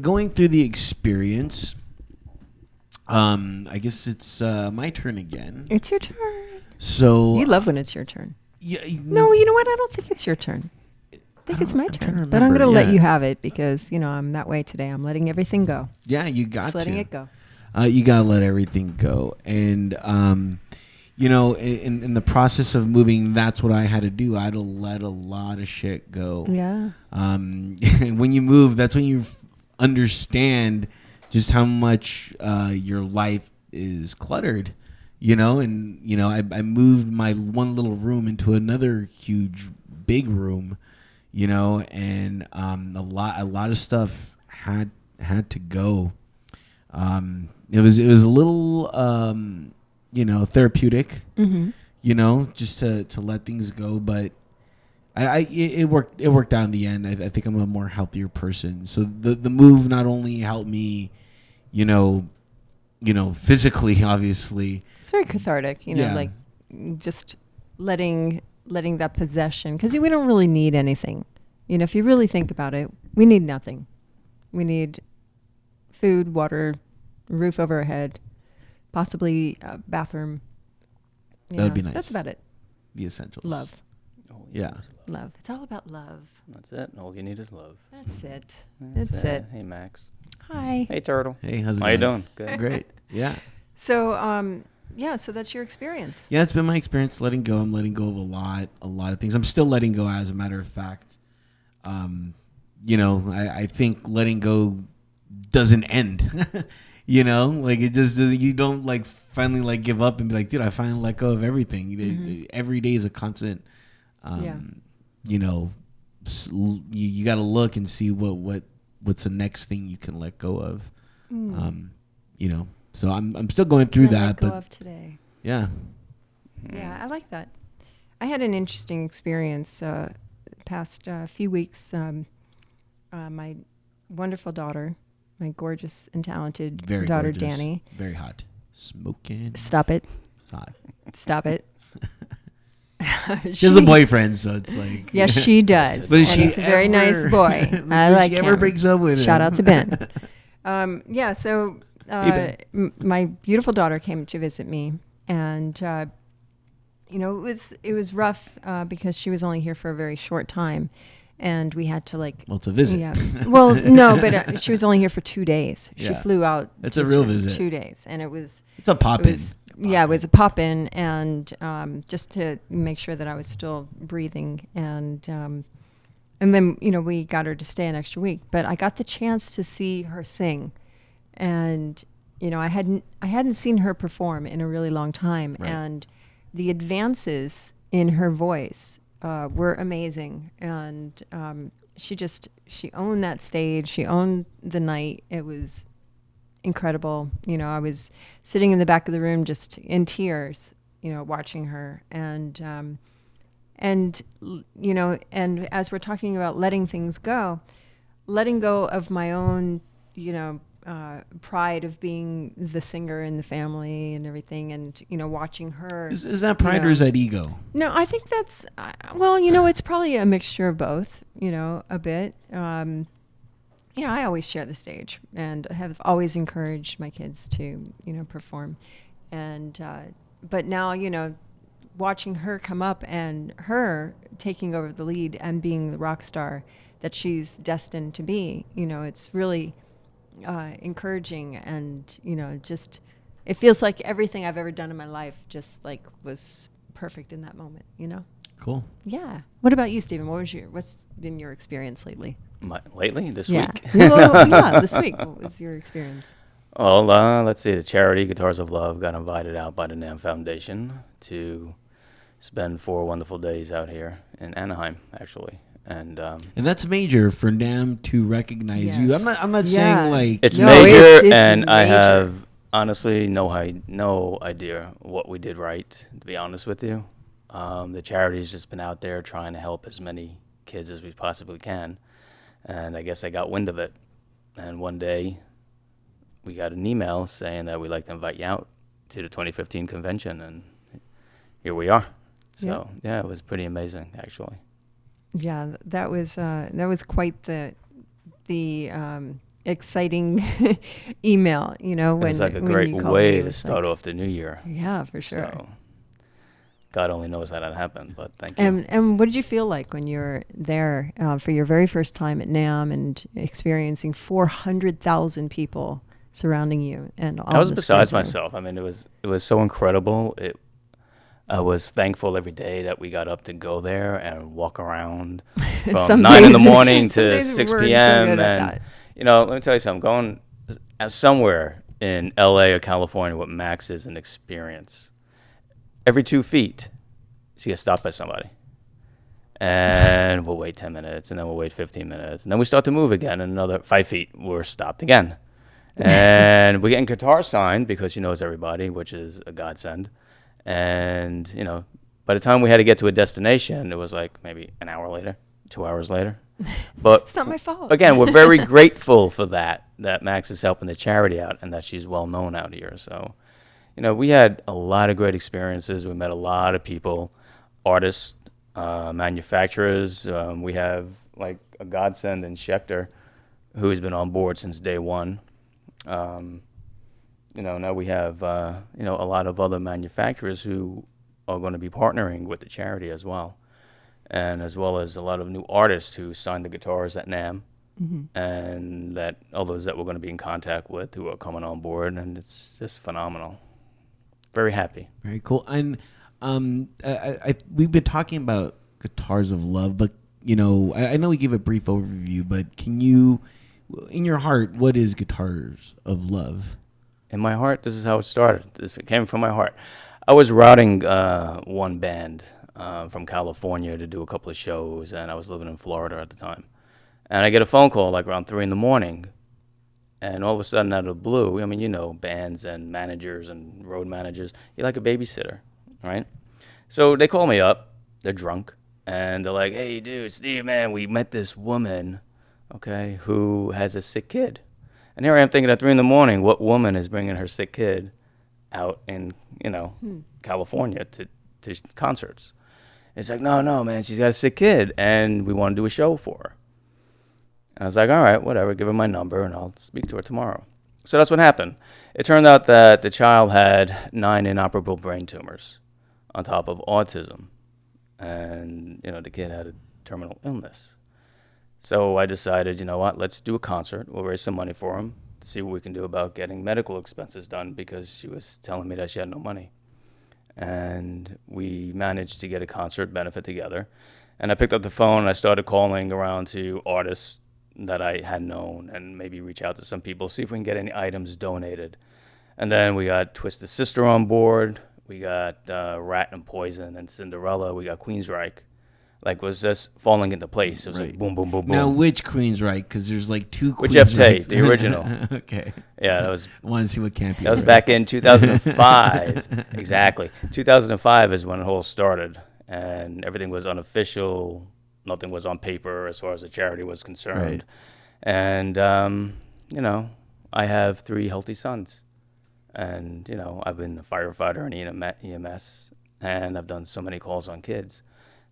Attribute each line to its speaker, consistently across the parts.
Speaker 1: going through the experience, I guess it's my turn again.
Speaker 2: It's your turn.
Speaker 1: So
Speaker 2: You love when it's your turn.
Speaker 1: yeah,
Speaker 2: No, you know what? I don't think it's your turn. I think it's my
Speaker 1: I'm trying to
Speaker 2: turn. But I'm
Speaker 1: remember,
Speaker 2: going to let
Speaker 1: yeah.
Speaker 2: you have it because, I'm that way today. I'm letting everything go.
Speaker 1: Yeah, you got
Speaker 2: Just letting
Speaker 1: to.
Speaker 2: it go.
Speaker 1: You gotta let everything go, and in the process of moving, that's what I had to do. I had to let a lot of shit go.
Speaker 2: Yeah.
Speaker 1: When you move, that's when you understand just how much your life is cluttered. I moved my one little room into another huge, big room. And a lot of stuff had to go. It was a little therapeutic,
Speaker 2: Mm-hmm.
Speaker 1: just to let things go, but it worked out in the end. I think I'm a more healthier person. So the move not only helped me, physically, obviously.
Speaker 2: It's very cathartic,
Speaker 1: Yeah.
Speaker 2: like just letting that possession, because we don't really need anything. If you really think about it, we need nothing. We need food, water, roof over our head, possibly a bathroom.
Speaker 1: That would be nice.
Speaker 2: That's about it.
Speaker 1: The essentials.
Speaker 2: Love.
Speaker 3: All you
Speaker 1: Yeah.
Speaker 3: need is love.
Speaker 2: Love. It's all about love.
Speaker 3: That's it. All you need is love.
Speaker 2: That's it.
Speaker 3: That's
Speaker 2: That's it.
Speaker 3: Hey, Max.
Speaker 2: Hi.
Speaker 3: Hey, Turtle.
Speaker 1: Hey, how's it
Speaker 3: How you
Speaker 1: going?
Speaker 3: doing? Good.
Speaker 1: Great. Yeah.
Speaker 2: So, so that's your experience.
Speaker 1: Yeah, it's been my experience letting go. I'm letting go of a lot of things. I'm still letting go, as a matter of fact. I think letting go doesn't end. Like it just doesn't. You don't like finally like give up and be like, dude, I finally let go of everything.
Speaker 2: Mm-hmm.
Speaker 1: Every day is a constant.
Speaker 2: Yeah.
Speaker 1: You got to look and see what's the next thing you can let go of. So I'm still going through that,
Speaker 2: Let go
Speaker 1: but
Speaker 2: of today.
Speaker 1: yeah.
Speaker 2: Yeah, I like that. I had an interesting experience past few weeks. My wonderful daughter, my gorgeous and talented
Speaker 1: Very
Speaker 2: daughter,
Speaker 1: gorgeous.
Speaker 2: Danny.
Speaker 1: Very hot. Smoking.
Speaker 2: Stop it.
Speaker 1: Hot.
Speaker 2: Stop it.
Speaker 1: She has a boyfriend, so it's like.
Speaker 2: Yes, she does.
Speaker 1: But is
Speaker 2: and
Speaker 1: she
Speaker 2: he's a very nice boy. I
Speaker 1: if
Speaker 2: like
Speaker 1: she
Speaker 2: him.
Speaker 1: ever breaks up with
Speaker 2: Shout
Speaker 1: him.
Speaker 2: out to Ben. So
Speaker 1: Hey,
Speaker 2: my beautiful daughter came to visit me, and it was rough because she was only here for a very short time, and we had to like.
Speaker 1: Well, it's a visit.
Speaker 2: Yeah. Well, no, but she was only here for 2 days. She
Speaker 1: Yeah.
Speaker 2: flew out.
Speaker 1: It's a
Speaker 2: just
Speaker 1: real
Speaker 2: for
Speaker 1: visit.
Speaker 2: 2 days, and it was.
Speaker 1: It's a pop-in.
Speaker 2: It was a pop-in, and just to make sure that I was still breathing, and then we got her to stay an extra week. But I got the chance to see her sing, and I hadn't seen her perform in a really long time,
Speaker 1: Right.
Speaker 2: and the advances in her voice were amazing, and she owned that stage. She owned the night. It was incredible. I was sitting in the back of the room just in tears, watching her. And as we're talking about letting things go, letting go of my own, pride of being the singer in the family and everything. And, watching her.
Speaker 1: Is that pride or is that ego?
Speaker 2: No, I think that's, it's probably a mixture of both, a bit. I always share the stage and have always encouraged my kids to, perform. And, but now, watching her come up and her taking over the lead and being the rock star that she's destined to be, it's really encouraging. And, just, it feels like everything I've ever done in my life just like was perfect in that moment,
Speaker 1: Cool.
Speaker 2: Yeah. What about you, Stephen? What's been your experience lately?
Speaker 3: Lately, this
Speaker 2: Yeah.
Speaker 3: week.
Speaker 2: Yeah, this week. What was your experience?
Speaker 3: Well, let's see. The charity Guitars of Love got invited out by the NAM Foundation to spend 4 wonderful days out here in Anaheim, actually. And
Speaker 1: that's major for NAM to recognize you.
Speaker 2: Yes.
Speaker 1: I'm not
Speaker 2: Yeah.
Speaker 1: saying like
Speaker 3: it's
Speaker 2: No,
Speaker 3: major,
Speaker 2: it's
Speaker 3: and I
Speaker 2: major.
Speaker 3: have honestly no idea what we did right, to be honest with you. The charity's just been out there trying to help as many kids as we possibly can. And I guess I got wind of it. And one day we got an email saying that we'd like to invite you out to the 2015 convention. And here we are. So, yeah, it was pretty amazing, actually.
Speaker 2: Yeah, that was quite the exciting email, when
Speaker 3: It's like a
Speaker 2: when
Speaker 3: great
Speaker 2: you called me.
Speaker 3: way
Speaker 2: It
Speaker 3: to
Speaker 2: was
Speaker 3: start
Speaker 2: like,
Speaker 3: off the new year.
Speaker 2: yeah, for sure.
Speaker 3: So God only knows how that happened, but thank you.
Speaker 2: And what did you feel like when you were there for your very first time at NAM and experiencing 400,000 people surrounding you and
Speaker 3: I
Speaker 2: all
Speaker 3: was
Speaker 2: this
Speaker 3: besides
Speaker 2: great
Speaker 3: myself. I mean, it was so incredible. I was thankful every day that we got up to go there and walk around from
Speaker 2: Some
Speaker 3: 9 in the
Speaker 2: days-
Speaker 3: morning
Speaker 2: some
Speaker 3: to
Speaker 2: days we
Speaker 3: 6
Speaker 2: weren't so
Speaker 3: p.m.
Speaker 2: good at
Speaker 3: And,
Speaker 2: that.
Speaker 3: let me tell you something. Going somewhere in LA or California with Max is an experience. Every 2 feet, she gets stopped by somebody. And we'll wait 10 minutes, and then we'll wait 15 minutes. And then we start to move again. And another 5 feet, we're stopped again. And we're getting guitar signed because she knows everybody, which is a godsend. And, by the time we had to get to a destination, it was like maybe an hour later, 2 hours later. But
Speaker 2: It's not my fault.
Speaker 3: again, we're very grateful for that Max is helping the charity out and that she's well known out here. So, we had a lot of great experiences. We met a lot of people, artists, manufacturers. We have like a godsend in Schechter, who has been on board since day one. Now we have, a lot of other manufacturers who are going to be partnering with the charity as well. And as well as a lot of new artists who signed the guitars at NAM, and that others that we're going to be in contact with who are coming on board. And it's just phenomenal. Very happy.
Speaker 1: Very cool. And we've been talking about Guitars of Love, but I know we gave a brief overview, but can you, in your heart, what is Guitars of Love?
Speaker 3: In my heart, this is how it started. This came from my heart. I was routing one band from California to do a couple of shows, and I was living in Florida at the time. And I get a phone call like around 3 in the morning, and all of a sudden out of the blue, bands and managers and road managers, you're like a babysitter, right? So they call me up, they're drunk, and they're like, hey, dude, Steve, man, we met this woman, okay, who has a sick kid. And here I am thinking at 3 in the morning, what woman is bringing her sick kid out in, California to concerts? It's like, no, man, she's got a sick kid, and we want to do a show for her. And I was like, all right, whatever, give her my number, and I'll speak to her tomorrow. So that's what happened. It turned out that the child had 9 inoperable brain tumors on top of autism. And, the kid had a terminal illness. So I decided, you know what, let's do a concert. We'll raise some money for him, see what we can do about getting medical expenses done, because she was telling me that she had no money. And we managed to get a concert benefit together. And I picked up the phone and I started calling around to artists that I had known and maybe reach out to some people, see if we can get any items donated. And then we got Twisted Sister on board. We got Rat and Poison and Cinderella. We got Queensryche. Like, was just falling into place. It was like boom, boom, boom, boom.
Speaker 1: Now, which Queensryche? Because there's like 2 Queensryches.
Speaker 3: With Jeff Tate, the original.
Speaker 1: Okay.
Speaker 3: Yeah, that was.
Speaker 1: I want to see what camp you
Speaker 3: That was
Speaker 1: were.
Speaker 3: back in 2005. Exactly. 2005 is when it all started, and everything was unofficial. Nothing was on paper as far as the charity was concerned.
Speaker 1: Right.
Speaker 3: And I have 3 healthy sons, and I've been a firefighter and EMS, and I've done so many calls on kids.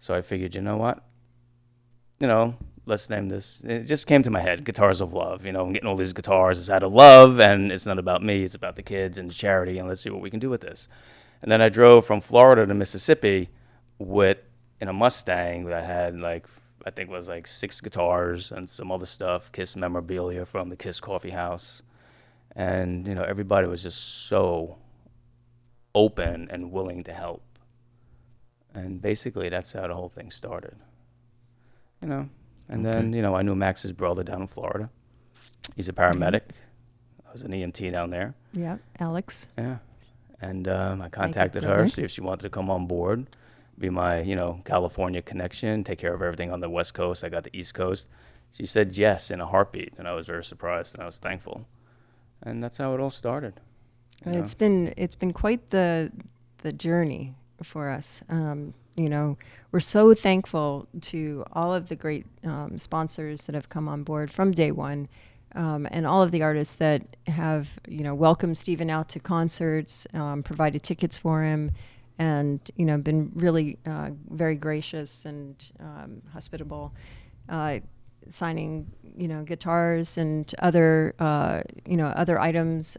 Speaker 3: So I figured, you know what? Let's name this. It just came to my head, Guitars of Love. I'm getting all these guitars. It's out of love, and it's not about me. It's about the kids and the charity, and let's see what we can do with this. And then I drove from Florida to Mississippi in a Mustang that had I think it was 6 guitars and some other stuff, Kiss memorabilia from the Kiss Coffee House. And, everybody was just so open and willing to help. And basically, that's how the whole thing started. And then, I knew Max's brother down in Florida. He's a paramedic. I was an EMT down there.
Speaker 2: Yeah, Alex.
Speaker 3: Yeah. And I contacted her, see if she wanted to come on board, be my, California connection, take care of everything on the West Coast. I got the East Coast. She said yes in a heartbeat, and I was very surprised, and I was thankful. And that's how it all started.
Speaker 2: It's been quite the journey for us. We're so thankful to all of the great sponsors that have come on board from day one, and all of the artists that have welcomed Stephen out to concerts, provided tickets for him, and been really very gracious and hospitable. signing, guitars and other, other items,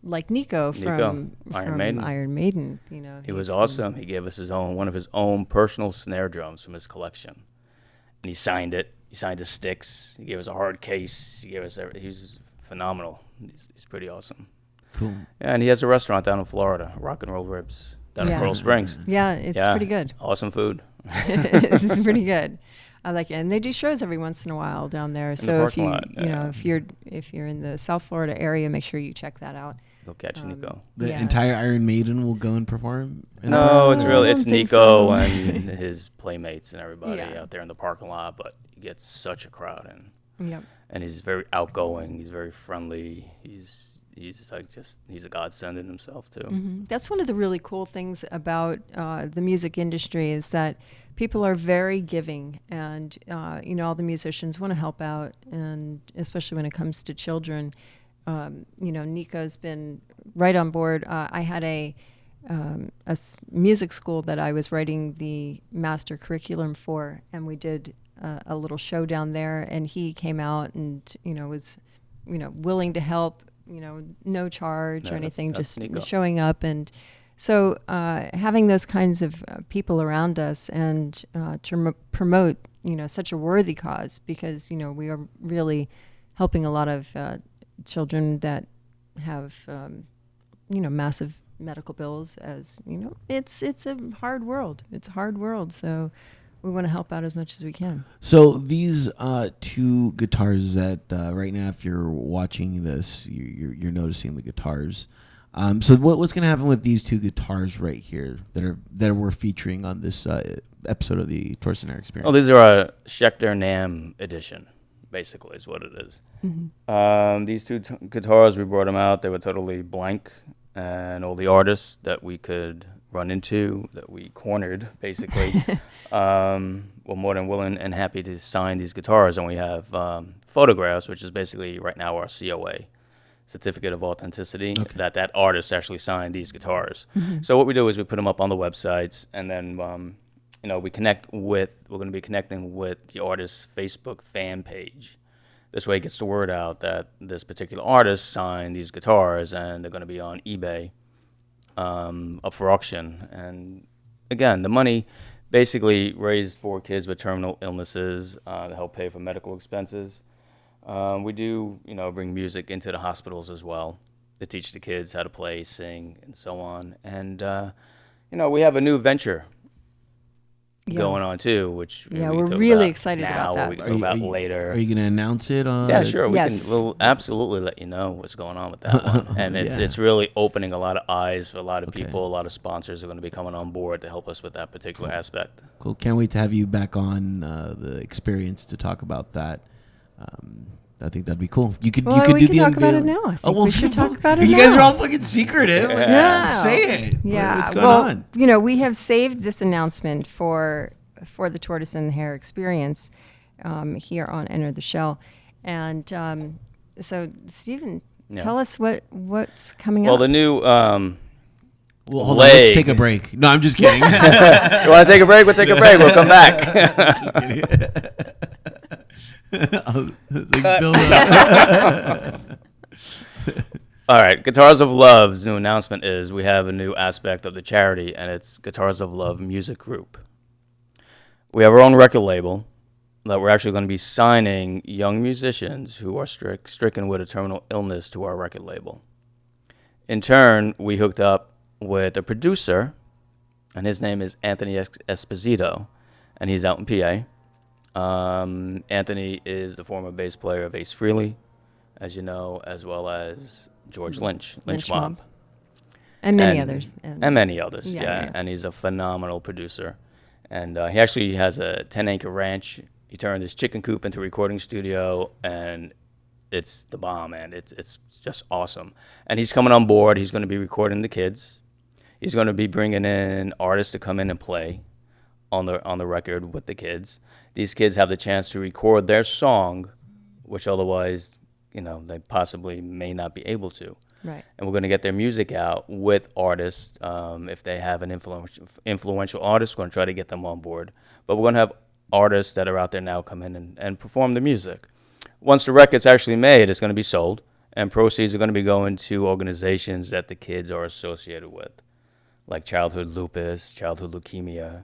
Speaker 2: like Nico from Iron Maiden.
Speaker 3: He was
Speaker 2: he's
Speaker 3: awesome. He gave us one of his own personal snare drums from his collection, and he signed it. He signed his sticks. He gave us a hard case. He gave us he was phenomenal. He's pretty awesome.
Speaker 1: Cool.
Speaker 3: Yeah, and he has a restaurant down in Florida, Rock and Roll Ribs, down in Coral Springs.
Speaker 2: Yeah, it's pretty good.
Speaker 3: Awesome food.
Speaker 2: It's pretty good. I like it, and they do shows every once in a while down there. So if you, if you're in the South Florida area, make sure you check that out.
Speaker 3: You'll catch Nico.
Speaker 1: The entire Iron Maiden will go and perform?
Speaker 3: No, it's Nico and his playmates and everybody out there in the parking lot, but he gets such a crowd, and he's very outgoing. He's very friendly. He's a godsend in himself too.
Speaker 2: Mm-hmm. That's one of the really cool things about the music industry is that people are very giving, and all the musicians want to help out, and especially when it comes to children. Nico's been right on board. I had a music school that I was writing the master curriculum for, and we did a little show down there, and he came out and was willing to help, no charge or anything,
Speaker 3: that's
Speaker 2: just
Speaker 3: Nico.
Speaker 2: showing up. And so having those kinds of people around us and to promote such a worthy cause, because we are really helping a lot of children that have massive medical bills, as it's a hard world. It's a hard world, so we want to help out as much as we can.
Speaker 1: So these two guitars that right now, if you're watching this, you're noticing the guitars. So what's going to happen with these two guitars right here that we're featuring on this episode of the Tortoise The Hare Experience?
Speaker 3: Oh, these are a Schecter NAMM edition, basically, is what it is.
Speaker 2: Mm-hmm.
Speaker 3: These two guitars, we brought them out. They were totally blank, and all the artists that we could run into, that we cornered, basically, were more than willing and happy to sign these guitars. And we have photographs, which is basically right now our COA, Certificate of Authenticity, that artist actually signed these guitars.
Speaker 2: Mm-hmm.
Speaker 3: So what we do is we put them up on the websites, and then we're going to be connecting with the artist's Facebook fan page. This way it gets the word out that this particular artist signed these guitars, and they're going to be on eBay up for auction. And again, the money basically raised for kids with terminal illnesses to help pay for medical expenses. We do, bring music into the hospitals as well to teach the kids how to play, sing, and so on. And, we have a new venture going on too, which
Speaker 2: we're really excited
Speaker 3: now,
Speaker 2: about that.
Speaker 3: We can talk about later.
Speaker 1: Are you going to announce it?
Speaker 3: Yeah, sure.
Speaker 2: Yes.
Speaker 3: We'll absolutely let you know what's going on with that one. And it's really opening a lot of eyes for a lot of people. A lot of sponsors are going to be coming on board to help us with that particular aspect.
Speaker 1: Cool. Can't wait to have you back on the experience to talk about that. I think that'd be cool. You could do the
Speaker 2: talk about it
Speaker 1: unveiling.
Speaker 2: now. I think we should talk about it
Speaker 1: You
Speaker 2: now.
Speaker 1: guys are all fucking secretive. Like, say it.
Speaker 2: Yeah.
Speaker 1: What's going on?
Speaker 2: We have saved this announcement for the Tortoise and the Hare Experience here on Enter the Shell. And so, Stephen, tell us what's coming up.
Speaker 3: Well, the new
Speaker 1: Well, hold on. Let's take a break. No, I'm just kidding.
Speaker 3: You want to take a break? We'll take a break. We'll come back.
Speaker 1: Just kidding. Build up.
Speaker 3: All right. Guitars of Love's new announcement is we have a new aspect of the charity, and it's Guitars of Love Music Group. We have our own record label that we're actually going to be signing young musicians who are stricken with a terminal illness to our record label. In turn, we hooked up with a producer, and his name is Anthony Esposito, and he's out in PA. Anthony is the former bass player of Ace Frehley, as you know, as well as George Lynch Mob.
Speaker 2: And many others.
Speaker 3: And many others,
Speaker 2: Yeah.
Speaker 3: And he's a phenomenal producer. And he actually has a 10-acre ranch. He turned his chicken coop into a recording studio, and it's the bomb, man. It's just awesome. And he's coming on board. He's going to be recording the kids. He's going to be bringing in artists to come in and play on the record with the kids. These kids have the chance to record their song, which otherwise, they possibly may not be able to.
Speaker 2: Right.
Speaker 3: And we're going to get their music out with artists. If they have an influential artist, we're going to try to get them on board. But we're going to have artists that are out there now come in and perform the music. Once the record's actually made, it's going to be sold, and proceeds are going to be going to organizations that the kids are associated with, like childhood lupus, childhood leukemia,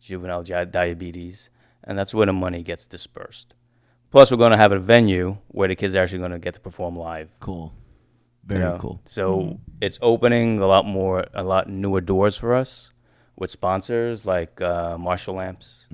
Speaker 3: juvenile diabetes, and that's where the money gets dispersed. Plus, we're going to have a venue where the kids are actually going to get to perform live.
Speaker 1: Cool. Very cool.
Speaker 3: So it's opening a lot newer doors for us with sponsors like Marshall Lamps,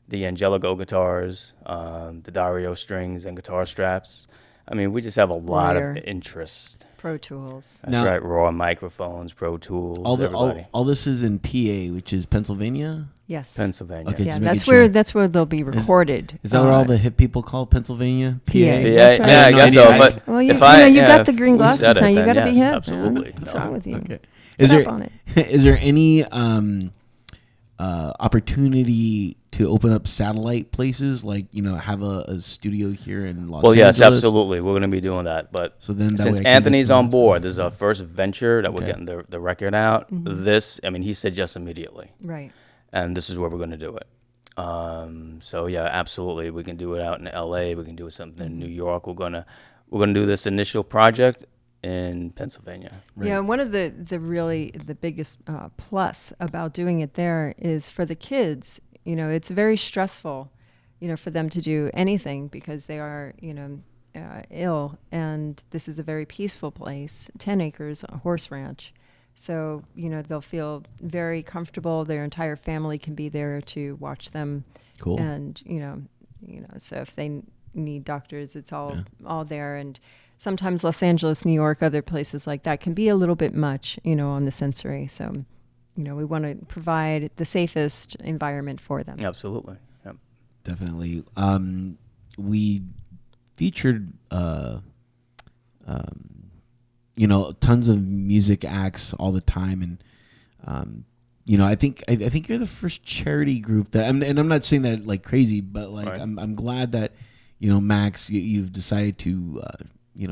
Speaker 3: the Angelico guitars, the Dario strings and guitar straps. I mean, we just have a lot of interest.
Speaker 2: Pro Tools.
Speaker 3: That's
Speaker 1: Now,
Speaker 3: right. Raw microphones, Pro Tools, everybody.
Speaker 1: All this is in PA, which is Pennsylvania.
Speaker 2: Yes.
Speaker 3: Pennsylvania.
Speaker 1: Okay,
Speaker 2: Yeah,
Speaker 1: just making
Speaker 2: that's
Speaker 1: sure.
Speaker 2: where they'll be recorded.
Speaker 1: Is that what all the hip people call Pennsylvania? PA.
Speaker 2: That's right.
Speaker 3: Yeah, I guess so. But
Speaker 2: Well, you
Speaker 3: if I,
Speaker 2: you got
Speaker 3: if
Speaker 2: the green
Speaker 3: we
Speaker 2: glasses
Speaker 3: said it,
Speaker 2: now. You
Speaker 3: then
Speaker 2: got to be
Speaker 3: yes,
Speaker 2: hip.
Speaker 3: Absolutely.
Speaker 2: What's
Speaker 3: No.
Speaker 2: wrong with you?
Speaker 1: Okay.
Speaker 2: Get up on it.
Speaker 1: Is there any opportunity to open up satellite places, like have a studio here in Los
Speaker 3: Well,
Speaker 1: Angeles?
Speaker 3: yes, absolutely. We're going to be doing that. But
Speaker 1: So then that
Speaker 3: since
Speaker 1: way I can
Speaker 3: Anthony's
Speaker 1: get
Speaker 3: on
Speaker 1: some-
Speaker 3: board, this is our first venture that we're
Speaker 1: Okay.
Speaker 3: getting the record out. He said yes immediately.
Speaker 2: Right.
Speaker 3: And this is where we're going to do it. So yeah, absolutely. We can do it out in LA. We can do something in New York. We're gonna do this initial project in Pennsylvania.
Speaker 1: Right.
Speaker 2: Yeah, one of the biggest plus about doing it there is for the kids. It's very stressful, for them to do anything because they are, ill. And this is a very peaceful place, 10 acres, a horse ranch. So, they'll feel very comfortable. Their entire family can be there to watch them.
Speaker 1: Cool.
Speaker 2: And, so if they need doctors, it's all there. And sometimes Los Angeles, New York, other places like that can be a little bit much, on the sensory. So, we want to provide the safest environment for them.
Speaker 3: Absolutely. Yep.
Speaker 1: Definitely. We featured tons of music acts all the time, and I think you're the first charity group that, and I'm not saying that like crazy, but like
Speaker 3: Right.
Speaker 1: I'm glad that Max, you've decided to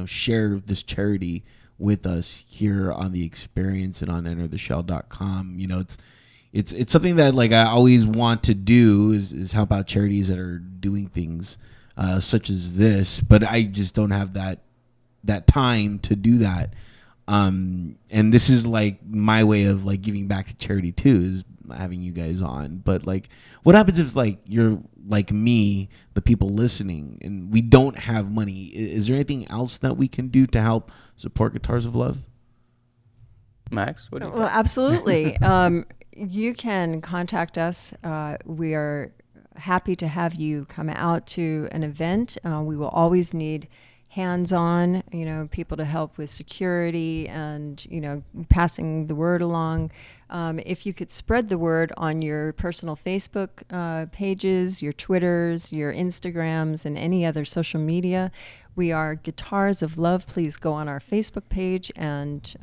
Speaker 1: share this charity with us here on The Experience and on EnterTheShell.com. It's something that like I always want to do is help out charities that are doing things such as this, but I just don't have that time to do that. And this is like my way of like giving back to charity too, is having you guys on. But like, what happens if like you're like me, the people listening, and we don't have money? Is there anything else that we can do to help support Guitars of Love?
Speaker 3: Max, what do you
Speaker 2: Well,
Speaker 3: think?
Speaker 2: absolutely. You can contact us. We are happy to have you come out to an event. We will always need hands-on, people to help with security and, passing the word along. If you could spread the word on your personal Facebook pages, your Twitters, your Instagrams, and any other social media. We are Guitars of Love. Please go on our Facebook page and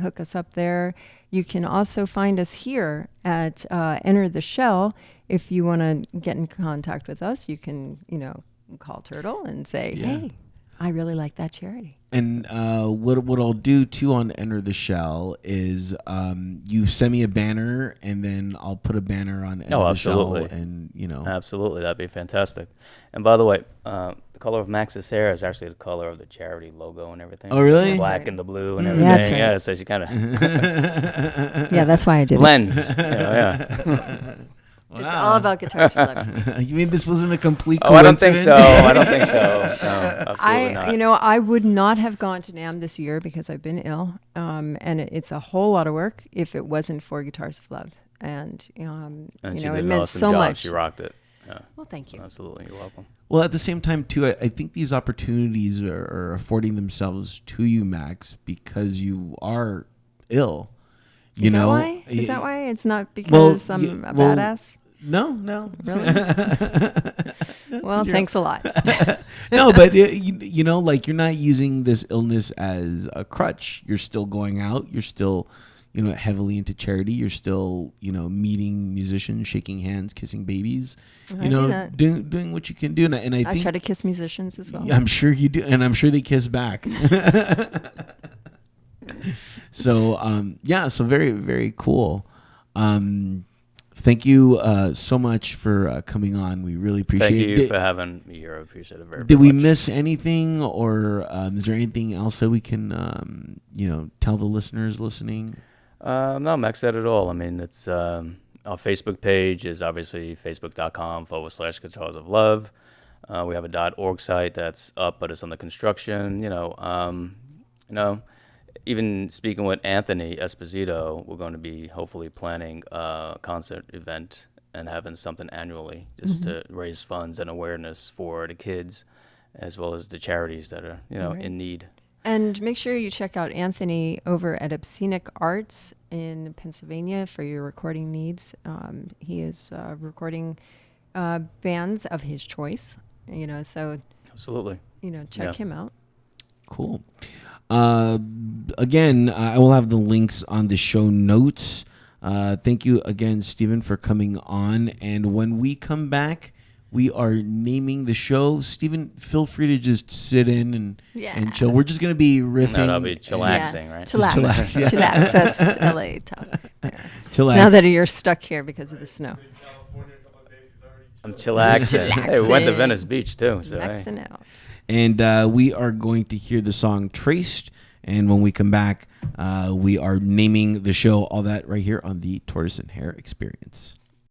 Speaker 2: hook us up there. You can also find us here at Enter the Shell. If you want to get in contact with us, you can, call Turtle and say, hey, I really like that charity.
Speaker 1: And what I'll do too on Enter the Shell is you send me a banner, and then I'll put a banner on Enter the Shell,
Speaker 3: absolutely.
Speaker 1: and
Speaker 3: Absolutely, that'd be fantastic. And by the way, the color of Max's hair is actually the color of the charity logo and everything.
Speaker 1: Oh, really?
Speaker 3: The black
Speaker 2: right.
Speaker 3: and the blue and
Speaker 2: Yeah,
Speaker 3: everything.
Speaker 2: that's right.
Speaker 3: Yeah, so she kind of
Speaker 2: Yeah, that's why I did it.
Speaker 3: blends. Yeah.
Speaker 2: It's all about Guitars for Love.
Speaker 1: You mean this wasn't a complete
Speaker 3: Oh, I don't think
Speaker 1: coincidence?
Speaker 3: so. I don't think so. No, absolutely not.
Speaker 2: I would not have gone to NAMM this year because I've been ill, and it's a whole lot of work if it wasn't for Guitars of Love. And
Speaker 3: And she
Speaker 2: it
Speaker 3: did an
Speaker 2: meant
Speaker 3: awesome
Speaker 2: so
Speaker 3: job.
Speaker 2: much.
Speaker 3: She rocked it. Yeah.
Speaker 2: Well, thank you.
Speaker 3: Absolutely, you're welcome.
Speaker 1: Well, at the same time, too, I think these opportunities are affording themselves to you, Max, because you are ill.
Speaker 2: Is that why? Is that why? It's not because
Speaker 1: Well,
Speaker 2: I'm a
Speaker 1: well,
Speaker 2: badass?
Speaker 1: No.
Speaker 2: Really? Well, thanks a lot.
Speaker 1: No, but like you're not using this illness as a crutch. You're still going out. You're still, heavily into charity. You're still, meeting musicians, shaking hands, kissing babies.
Speaker 2: I do that.
Speaker 1: doing what you can do. And I
Speaker 2: I
Speaker 1: think
Speaker 2: try to kiss musicians as well.
Speaker 1: I'm sure you do, and I'm sure they kiss back. So so very, very cool. thank you so much for coming on. We really appreciate
Speaker 3: Thank
Speaker 1: it.
Speaker 3: you for having me here. I appreciate it very,
Speaker 1: Did
Speaker 3: very
Speaker 1: we
Speaker 3: much.
Speaker 1: miss anything, or is there anything else that we can, tell the listeners listening?
Speaker 3: No, Max said it all. I mean, it's our Facebook page is obviously facebook.com/Guitars of Love. We have a .org site that's up, but it's under construction. Even speaking with Anthony Esposito, we're going to be hopefully planning a concert event and having something annually just to raise funds and awareness for the kids as well as the charities that are,
Speaker 2: Right.
Speaker 3: in need.
Speaker 2: And make sure you check out Anthony over at Obscenic Arts in Pennsylvania for your recording needs. He is recording bands of his choice, so,
Speaker 3: Absolutely.
Speaker 2: check
Speaker 3: Yeah.
Speaker 2: him out.
Speaker 1: Cool. Again, I will have the links on the show notes. Thank you again, Stephen, for coming on. And when we come back, we are naming the show. Stephen, feel free to just sit in and chill. We're just going to be riffing.
Speaker 3: No, that'll be chillaxing, right?
Speaker 2: Chillax.
Speaker 1: Chillax, yeah.
Speaker 2: Chillax. That's LA talk. There.
Speaker 1: Chillax.
Speaker 2: Now that you're stuck here because of the snow.
Speaker 3: I'm chillaxing. Hey, we went to
Speaker 2: Chillaxing.
Speaker 3: Venice Beach too. So hey.
Speaker 2: Maxing out.
Speaker 1: And we are going to hear the song Traced. And when we come back, we are naming the show, all that right here on the Tortoise and Hare Experience.